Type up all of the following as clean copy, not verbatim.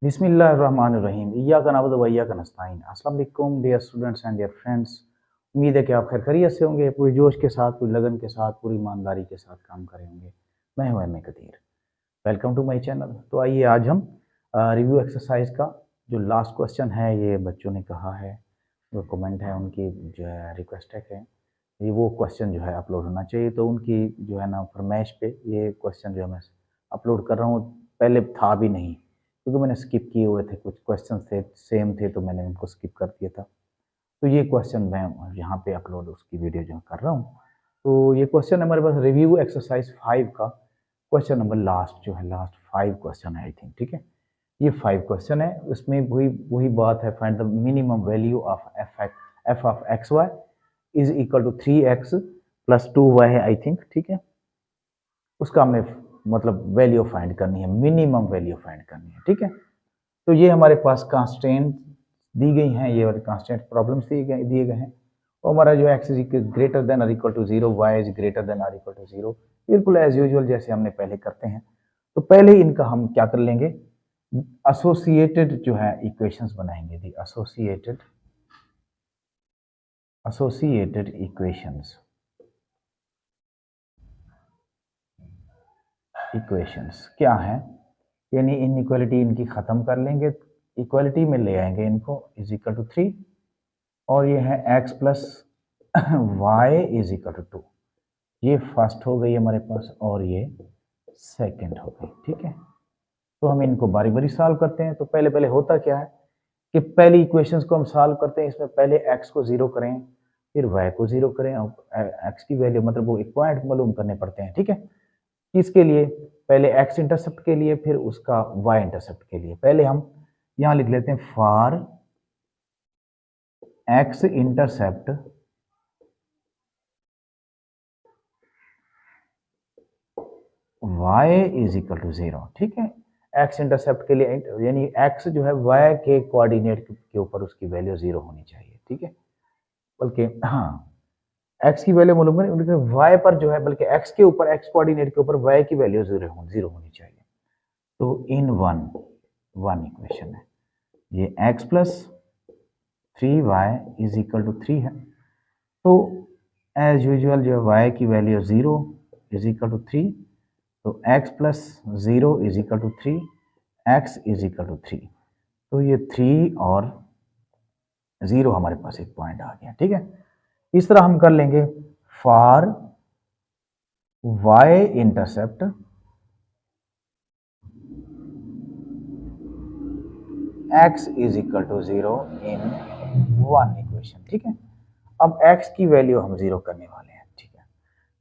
बिस्मिल्लाहिर्रहमानिर्रहीम इय्याका नअबुदु व इय्याका नस्तईन। अस्सलाम वालेकुम dear students and dear friends. उम्मीद है कि आप खैर खैरियत से होंगे, पूरी जोश के साथ, पूरी लगन के साथ, पूरी ईमानदारी के साथ काम कर रहे होंगे। मैं हूं M A Qadir. Welcome to my channel. तो आइए आज हम रिव्यू एक्सरसाइज का जो लास्ट क्वेश्चन है, ये बच्चों ने कहा है, जो कमेंट है उनकी जो है रिक्वेस्ट है ये वो क्वेश्चन जो है अपलोड होना चाहिए। तो उनकी जो है ना फरमाइश पे ये क्वेश्चन जो है मैं अपलोड कर रहा हूँ। पहले था भी नहीं क्योंकि मैंने स्किप किए हुए थे, कुछ क्वेश्चन थे सेम थे तो मैंने उनको स्किप कर दिया था। तो ये क्वेश्चन मैं यहाँ पे अपलोड उसकी वीडियो जो कर रहा हूँ। तो ये क्वेश्चन हमारे पास रिव्यू एक्सरसाइज 5 का क्वेश्चन नंबर लास्ट जो है, लास्ट 5 क्वेश्चन है आई थिंक। ठीक है, ये 5 क्वेश्चन है। उसमें वही वही बात है, find the minimum value of F of X Y is equal to 3x plus 2y है आई थिंक। ठीक है, उसका हमने मतलब वैल्यू फाइंड करनी है, मिनिमम वैल्यू फाइंड करनी है। ठीक है, तो ये हमारे पास कांस्टेंट दी गई हैं, ये वाले कांस्टेंट प्रॉब्लम्स दिए गए हैं। और हमारा जो एक्स इज ग्रेटर देन और equal to zero, Y is greater than और इक्वल टू जीरो, बिल्कुल एज यूजुअल जैसे हमने पहले करते हैं। तो पहले ही इनका हम क्या कर लेंगे, एसोसिएटेड जो है इक्वेशंस बनाएंगे। दी एसोसिएटेड इक्वेशंस क्या है, यानी इनइक्वालिटी इनकी ख़त्म कर लेंगे, इक्वालिटी में ले आएंगे इनको, इज इक्वल टू 3। और ये है x plus Y is equal to 2। ये फर्स्ट हो गई हमारे पास और ये सेकंड हो गई। ठीक है, तो हम इनको बारी बारी सॉल्व करते हैं। तो पहले पहले होता क्या है कि पहली इक्वेशंस को हम सॉल्व करते हैं, इसमें पहले x को ज़ीरो करें, फिर y को ज़ीरो करें, और x की वैल्यू मतलब वो एक पॉइंट मालूम करने पड़ते हैं। ठीक है, किसके लिए, पहले x इंटरसेप्ट के लिए, फिर उसका y इंटरसेप्ट के लिए। पहले हम यहाँ लिख लेते हैं for x intercept y is equal to 0। ठीक है, x इंटरसेप्ट के लिए यानी x जो है y के कोऑर्डिनेट के ऊपर उसकी वैल्यू 0 होनी चाहिए। ठीक है, बल्कि हाँ, x की वैल्यू मालूम करें, बल्कि y पर जो है, बल्कि x के ऊपर, x कोऑर्डिनेट के ऊपर y की वैल्यू 0 होनी चाहिए। तो इन वन इक्वेशन है ये x plus 3y is equal to 3 है। तो एज यूजुअल जो y की वैल्यू 0 इज इक्वल टू 3, तो x plus 0 is equal to 3, x is equal to 3। तो ये 3 और 0 हमारे पास एक पॉइंट आ गया। ठीक है, इस तरह हम कर लेंगे for y intercept x is equal to 0 in one equation. ठीक है, अब x की वैल्यू हम 0 करने वाले हैं। ठीक है,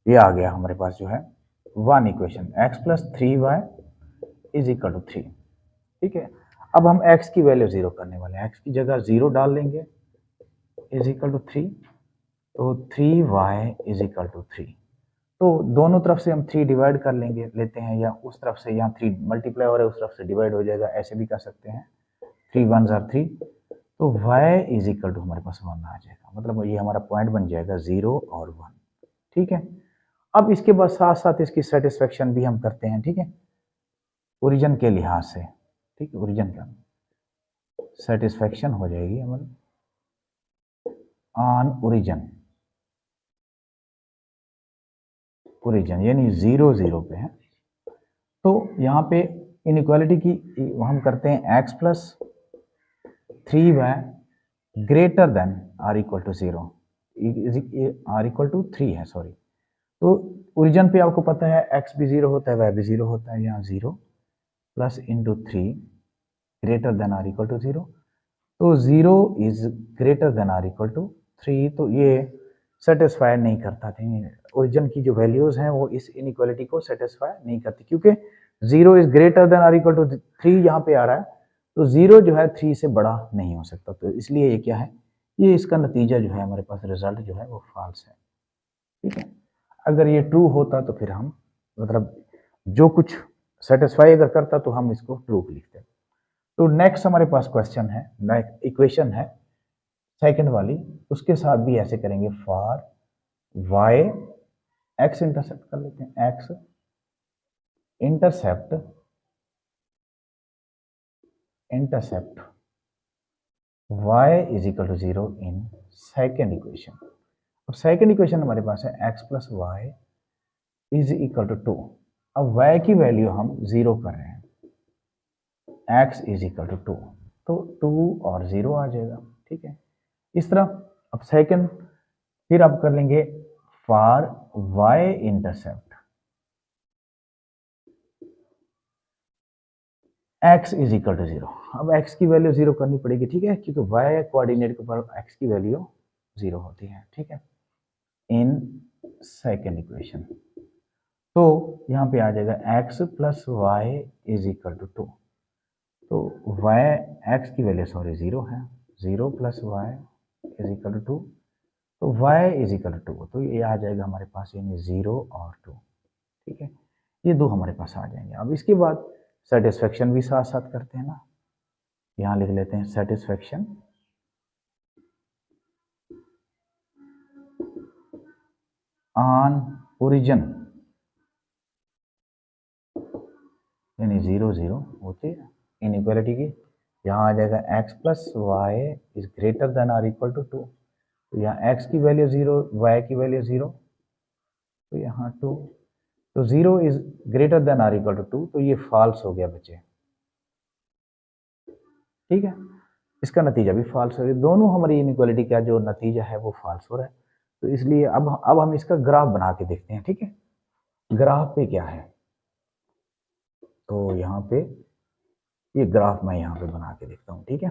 ये आ गया हमारे पास जो है one equation, x plus 3y is equal to 3। ठीक है, अब हम x की वैल्यू 0 करने वाले हैं, x की जगह 0 डाल लेंगे इज इक्वल टू 3। तो 3y इज इक्वल टू 3। तो दोनों तरफ से हम 3 डिवाइड कर लेते हैं, या उस तरफ से यहाँ 3 मल्टीप्लाई हो रहा है, उस तरफ से डिवाइड हो जाएगा, ऐसे भी कर सकते हैं। 3 1 ज़ार 3, तो y इज इक्वल टू हमारे पास 1 आ जाएगा, मतलब ये हमारा पॉइंट बन जाएगा 0 और 1। ठीक है, अब इसके बाद साथ साथ इसकी सेटिस्फेक्शन भी हम करते हैं। ठीक है, ओरिजिन के लिहाज से। ठीक है, ओरिजिन का सेटिस्फेक्शन हो जाएगी हमारी ऑन ओरिजिन यानी 0 0 पे है। तो यहाँ पे इनइक्वालिटी की हम करते हैं x plus 3y greater than or equal to 0, or equal to 3 है, सॉरी। तो ओरिजिन पे आपको पता है x भी 0 होता है, y भी 0 होता है, यहाँ 0 plus into 3 greater than or equal to 0। तो 0 is greater than or equal to 3। तो ये सेटिस्फाई नहीं करता था, ओरिजिन की जो वैल्यूज हैं वो इस इनइक्वालिटी को सेटिस्फाई नहीं करती, क्योंकि 0 is greater than or equal to 3 यहाँ पे आ रहा है। तो 0 जो है 3 से बड़ा नहीं हो सकता, तो इसलिए ये क्या है, ये इसका नतीजा जो है हमारे पास रिजल्ट जो है वो फॉल्स है। ठीक है, अगर ये ट्रू होता तो फिर हम मतलब जो कुछ सेटिस्फाई अगर करता तो हम इसको ट्रू लिखते। तो नेक्स्ट हमारे पास क्वेश्चन है, इक्वेशन है सेकंड वाली, उसके साथ भी ऐसे करेंगे फॉर y, x इंटरसेप्ट कर लेते हैं, x intercept intercept y is equal to 0 in second equation. अब सेकेंड इक्वेशन हमारे पास है x plus Y is equal to 2। अब y की वैल्यू हम 0 कर रहे हैं, x इज इक्वल टू 2, तो 2 और 0 आ जाएगा। ठीक है, इस तरह। अब सेकंड फिर आप कर लेंगे for y intercept x is equal to 0। अब x की वैल्यू 0 करनी पड़ेगी, ठीक है, क्योंकि y कोऑर्डिनेट के ऊपर x की वैल्यू 0 होती है। ठीक है, इन सेकेंड इक्वेशन तो यहाँ पे आ जाएगा x plus Y is equal to 2। तो y x की वैल्यू 0 है, 0 plus Y is equal to 2, तो y इज इक्वल टू 2, तो ये आ जाएगा हमारे पास यानी 0 और 2। ठीक है, ये दो हमारे पास आ जाएंगे। अब इसके बाद सेटिस्फेक्शन भी साथ साथ करते हैं ना, यहाँ लिख लेते हैं सेटिस्फेक्शन ऑन ओरिजिन यानी 0 0 होती है इनइक्वालिटी की। यहाँ आ जाएगा x plus Y is greater than or equal to 2, तो यहाँ x की वैल्यू 0, y की वैल्यू 0, तो यहाँ 2, तो 0 is greater than or equal to 2, तो ये फॉल्स हो गया बच्चे। ठीक है, इसका नतीजा भी फॉल्स हो गया, दोनों हमारी इनइक्वालिटी का जो नतीजा है वो फॉल्स हो रहा है। तो इसलिए अब हम इसका ग्राफ बना के देखते हैं। ठीक है, ग्राफ पे क्या है, तो यहाँ पे ये ग्राफ मैं यहाँ पे बना के देखता हूँ। ठीक है,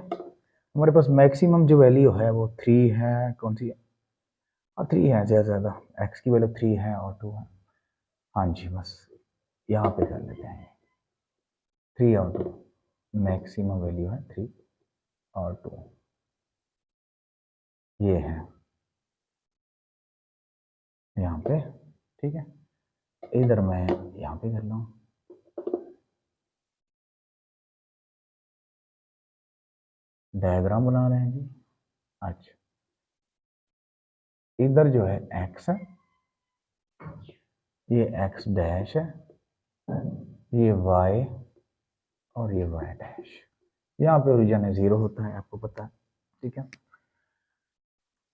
हमारे पास मैक्सिमम जो वैल्यू है वो 3 है, कौन सी, 3 है ज़्यादा, x की वैल्यू 3 है और 2 है। हाँ जी, बस यहाँ पे कर लेते हैं 3 और 2, मैक्सिमम वैल्यू है 3 और 2, ये है यहाँ पे। ठीक है, इधर मैं यहाँ पे कर लूँ, डायग्राम बना रहे हैं जी। अच्छा, इधर जो है x है, ये x डैश है, ये y और ये y डैश। यहाँ पे ओरिजिन 0 होता है, आपको पता है। ठीक है,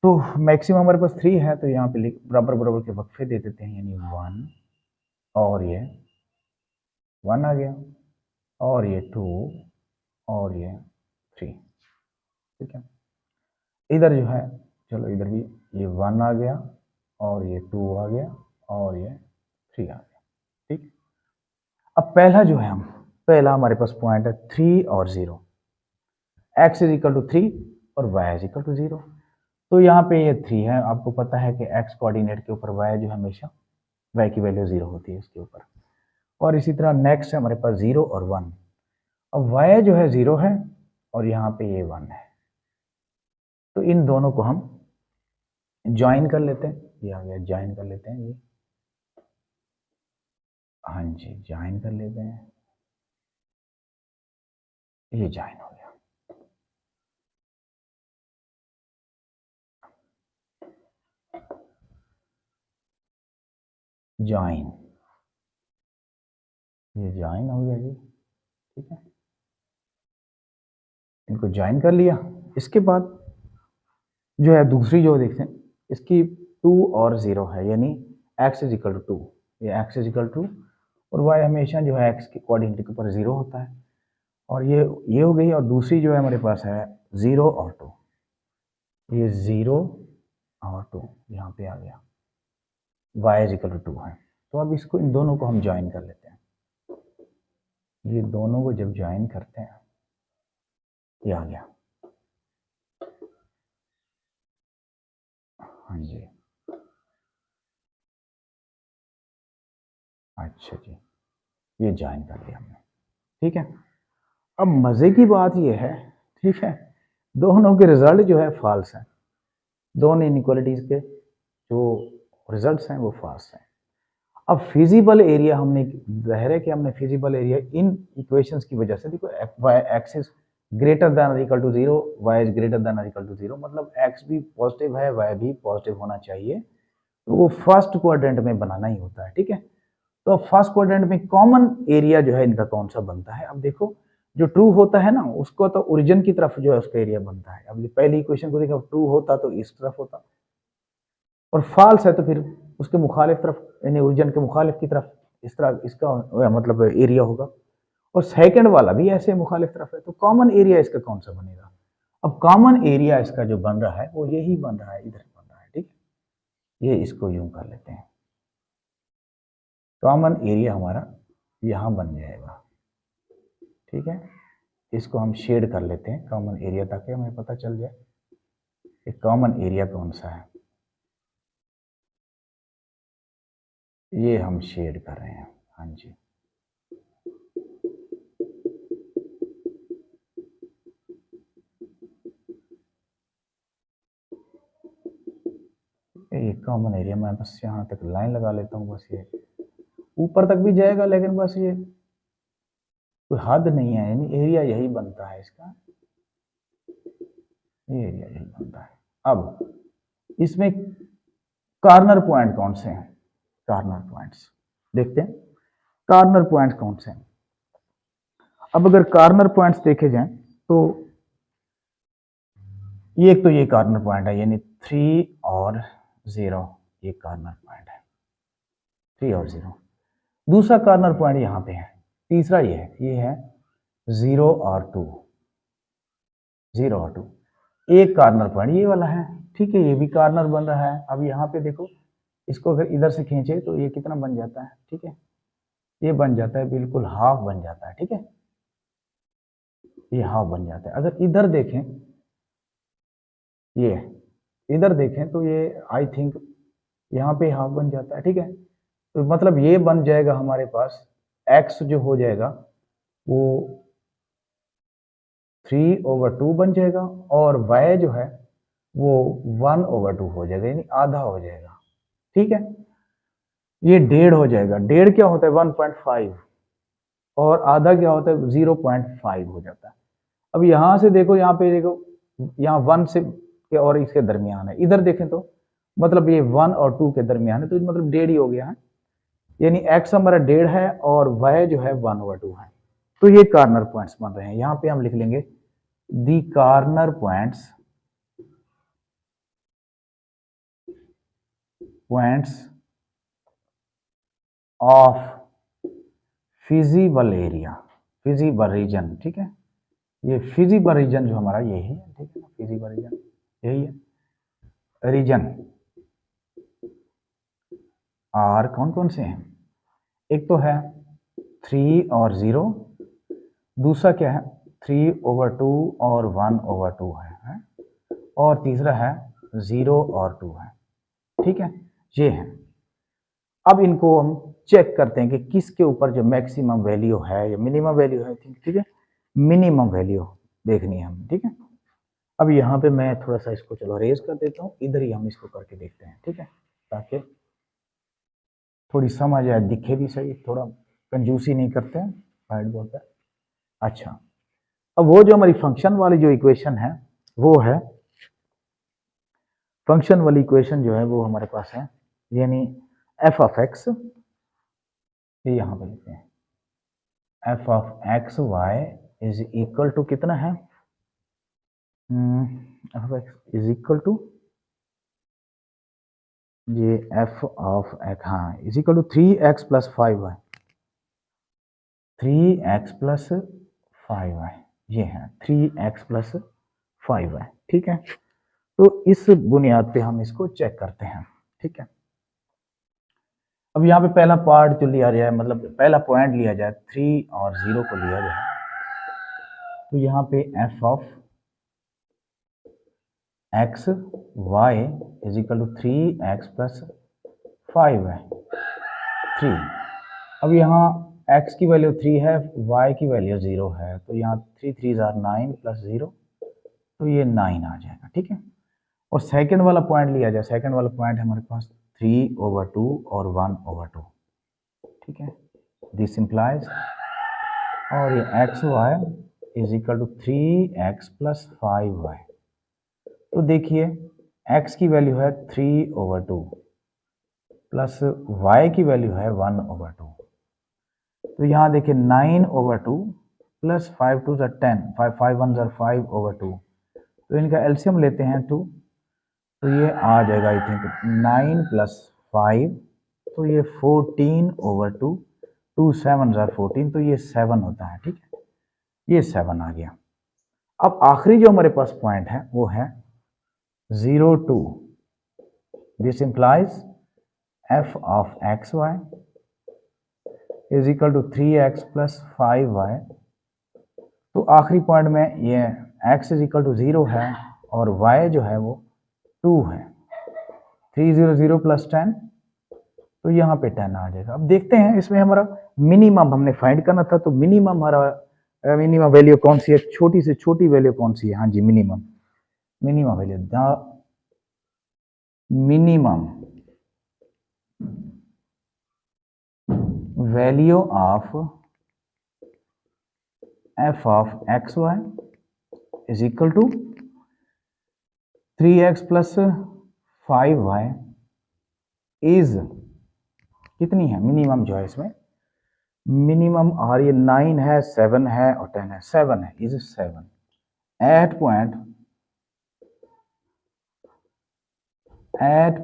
तो मैक्सिमम हमारे पास 3 है, तो यहाँ पे बराबर बराबर के वक्फे दे देते हैं, यानी 1 और ये 1 आ गया, और ये 2 और ये 3। ठीक है, इधर जो है, चलो इधर भी ये 1 आ गया और ये 2 आ गया और ये 3 आ गया। ठीक, अब पहला जो है पहला हमारे पास पॉइंट है 3 और 0, x इज इक्वल टू 3 और y इज इक्वल टू 0। तो यहाँ पे ये 3 है, आपको पता है कि x कोऑर्डिनेट के ऊपर y जो हमेशा y की वैल्यू 0 होती है इसके ऊपर। और इसी तरह नेक्स्ट है हमारे पास 0 और 1। अब y जो है 0 है और यहाँ पे ये 1 है, तो इन दोनों को हम ज्वाइन कर लेते हैं। ये आ गया, ज्वाइन कर लेते हैं ये, हाँ जी ज्वाइन कर लेते हैं, ये ज्वाइन हो गया। ज्वाइन, ये ज्वाइन हो गया जी। ठीक है, इनको ज्वाइन कर लिया। इसके बाद जो है दूसरी जो देखते हैं, इसकी 2 और 0 है, यानी x इज इक्वल टू 2, ये x इज इक्वल टू, और y हमेशा जो है x के कोऑर्डिनेट के ऊपर 0 होता है, और ये हो गई। और दूसरी जो है हमारे पास है 0 और 2, ये 0 और 2 यहाँ पे आ गया, y इज इक्वल टू 2 है। तो अब इसको, इन दोनों को हम ज्वाइन कर लेते हैं। ये दोनों को जब ज्वाइन करते हैं, ये आ गया, हाँ जी, अच्छा जी, ये ज्वाइन कर लिया हमने। ठीक है, अब मज़े की बात ये है, ठीक है, दोनों के रिजल्ट जो है फॉल्स हैं, दोनों इनइक्वालिटीज़ के जो रिजल्ट्स हैं वो फॉल्स हैं। अब फिजिबल एरिया हमने, ज़ाहिर है कि हमने फिजिबल एरिया इन इक्वेशंस की वजह से, देखो x इज ग्रेटर देन और equal to 0, y is greater than और इक्वल टू 0, मतलब x भी पॉजिटिव है, y भी पॉजिटिव होना चाहिए, तो वो फर्स्ट क्वाड्रेंट में बनाना ही होता है। ठीक है, तो फर्स्ट क्वाड्रेंट में कॉमन एरिया जो है इनका कौन सा बनता है, अब देखो जो ट्रू होता है ना उसको तो ओरिजिन की तरफ जो है उसका एरिया बनता है। अब पहली इक्वेशन को देखा, ट्रू होता तो इस तरफ होता, और फॉल्स है तो फिर उसके मुखालिफ तरफ, यानी ओरिजिन के मुखालिफ की तरफ इस तरह इसका मतलब एरिया होगा। और सेकंड वाला भी ऐसे मुखालिफ तरफ है, तो कॉमन एरिया इसका कौन सा बनेगा? अब कॉमन एरिया इसका जो बन रहा है वो यही बन रहा है, इधर बन रहा है, ठीक है। ये इसको यूं कर लेते हैं, कॉमन एरिया हमारा यहाँ बन जाएगा, ठीक है। इसको हम शेड कर लेते हैं कॉमन एरिया, ताकि हमें पता चल जाए कि कॉमन एरिया कौन सा है। ये हम शेड कर रहे हैं, हाँ जी। ये कॉमन एरिया, मैं बस यहाँ तक लाइन लगा लेता हूँ, बस ये ऊपर तक भी जाएगा, लेकिन बस ये कोई हद नहीं है, यानी एरिया यही बनता है इसका, ये एरिया यही बनता है। अब इसमें कॉर्नर पॉइंट कौन से हैं? कॉर्नर पॉइंट्स देखते हैं, कॉर्नर पॉइंट्स कौन से हैं। अब अगर कॉर्नर पॉइंट्स देखे जाएं तो ये एक तो ये कॉर्नर पॉइंट है, यानी 3 और 0, ये कॉर्नर पॉइंट है 3 और 0। दूसरा कॉर्नर पॉइंट यहाँ पे है, तीसरा ये है 0 और 2, 0 और 2। एक कॉर्नर पॉइंट ये वाला है, ठीक है, ये भी कॉर्नर बन रहा है। अब यहाँ पे देखो, इसको अगर इधर से खींचे तो ये कितना बन जाता है, ठीक है, ये बन जाता है बिल्कुल हाफ बन जाता है, ठीक है, ये हाफ बन जाता है। अगर इधर देखें, ये इधर देखें तो ये आई थिंक यहाँ पे हाफ बन जाता है, ठीक है। तो मतलब ये बन जाएगा हमारे पास, x जो हो जाएगा वो 3/2 बन जाएगा, और y जो है वो 1/2 हो जाएगा, यानी आधा हो जाएगा, ठीक है। ये 1.5 हो जाएगा, 1.5 क्या होता है 1.5, और आधा क्या होता है 0.5 हो जाता है। अब यहाँ से देखो, यहाँ पे देखो, यहाँ 1 से और इसके दरमियान है, इधर देखें तो मतलब ये 1 और 2 के दरमियान है, तो मतलब 1.5 ही हो गया है, यानी x हमारा 1.5 है और y जो है 1/2 है। तो ये कॉर्नर पॉइंट्स बन रहे हैं। यहाँ पे हम लिख लेंगे दी corner points of feasible area, feasible region, ठीक है। ये फिजिबल रीजन जो हमारा यही है, ठीक है ना, फिजिबल रीजन यही है। रीजन आर कौन कौन से हैं? एक तो है 3 और 0, दूसरा क्या है 3/2 और 1/2 है, और तीसरा है 0 और 2 है, ठीक है, ये है। अब इनको हम चेक करते हैं कि किसके ऊपर जो मैक्सिमम वैल्यू है या मिनिमम वैल्यू है, ठीक है, मिनिमम वैल्यू देखनी है हमें, ठीक है। अब यहाँ पे मैं थोड़ा सा इसको चलो रेज कर देता हूँ, इधर ही हम इसको करके देखते हैं, ठीक है, ताकि थोड़ी समझ आए, दिखे भी सही, थोड़ा कंजूसी नहीं करते हैं वाइट बोर्ड पर। अच्छा, अब वो जो हमारी फंक्शन वाली जो इक्वेशन है वो है, फंक्शन वाली इक्वेशन जो है वो हमारे पास है, यानी f ऑफ x, ये यहाँ पे लिखते हैं f of X Y is equal to कितना है, f of x is equal to ये f ऑफ x, हाँ, is equal to 3x plus 5y, 3x plus 5y, ये है 3x प्लस 5y, ठीक है। तो इस बुनियाद पे हम इसको चेक करते हैं, ठीक है। अब यहाँ पे पहला पार्ट जो लिया जाए, मतलब पहला पॉइंट लिया जाए, 3 और 0 को लिया जाए, तो यहाँ पे f of x y is equal to 3x plus 5 है 3। अब यहाँ x की वैल्यू 3 है, y की वैल्यू 0 है, तो यहाँ 3 3 9 प्लस 0, तो ये 9 आ जाएगा, ठीक है। और सेकंड वाला पॉइंट लिया जाए, सेकंड वाला पॉइंट है हमारे पास 3/2 और 1/2, ठीक है, दिस इंप्लाइज, और ये X Y is equal to 3x plus 5y। तो देखिए x की वैल्यू है 3/2 प्लस y की वैल्यू है 1/2, तो यहाँ देखिए 9/2 प्लस 5 2 ज़ा 10, 5 1 ज़ा 5/2। तो इनका एलसीएम लेते हैं 2, तो ये आ जाएगा आई थिंक 9 + 5, तो ये 14/2, 2 7 ज़ा 14, तो ये 7 होता है। ठीक है, ये 7 आ गया। अब आखिरी जो हमारे पास पॉइंट है वो है 0 2। This implies f of xy is equal to 3x + 5y। तो आखिरी पॉइंट में ये x इज इक्वल टू 0 है और y जो है वो 2 है। 3 0 0 + 10, तो यहाँ पे 10 आ जाएगा। अब देखते हैं इसमें हमारा मिनिमम हमने फाइंड करना था, तो मिनिमम हमारा मिनिमम वैल्यू कौन सी है, छोटी से छोटी वैल्यू कौन सी है। हाँ जी, minimum value, the minimum value of f of xy is equal to 3x + 5y is कितनी है, मिनिमम जो है इसमें मिनिमम, और ये 9 है, 7 है और 10 है, 7 है, इज 7 एट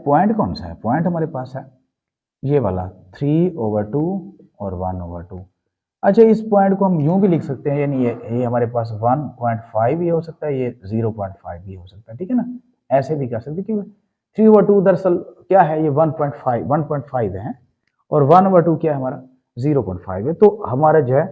पॉइंट कौन सा है, पॉइंट हमारे पास है ये वाला 3/2 और 1/2। अच्छा, इस पॉइंट को हम यूं भी लिख सकते हैं, यानी ये हमारे पास 1.5 भी हो सकता है, ये 0.5 भी हो सकता है। ठीक है ना, ऐसे भी कर सकते हैं, क्योंकि 3/2 दरअसल क्या है, ये 1.5 है और 1/2 क्या है हमारा 0.5 है। तो हमारा जो है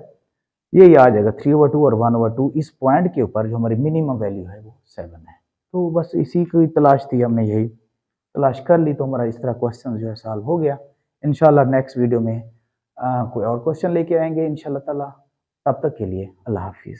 ये आ जाएगा 3/2 और 1/2, इस पॉइंट के ऊपर जो हमारी मिनिमम वैल्यू है वो 7 है। तो बस इसी की तलाश थी, हमने यही तलाश कर ली, तो हमारा इस तरह क्वेश्चन जो है सॉल्व हो गया। इंशाल्लाह नेक्स्ट वीडियो में कोई और क्वेश्चन लेके आएंगे इंशाल्लाह ताला। तब तक के लिए अल्लाह हाफिज़।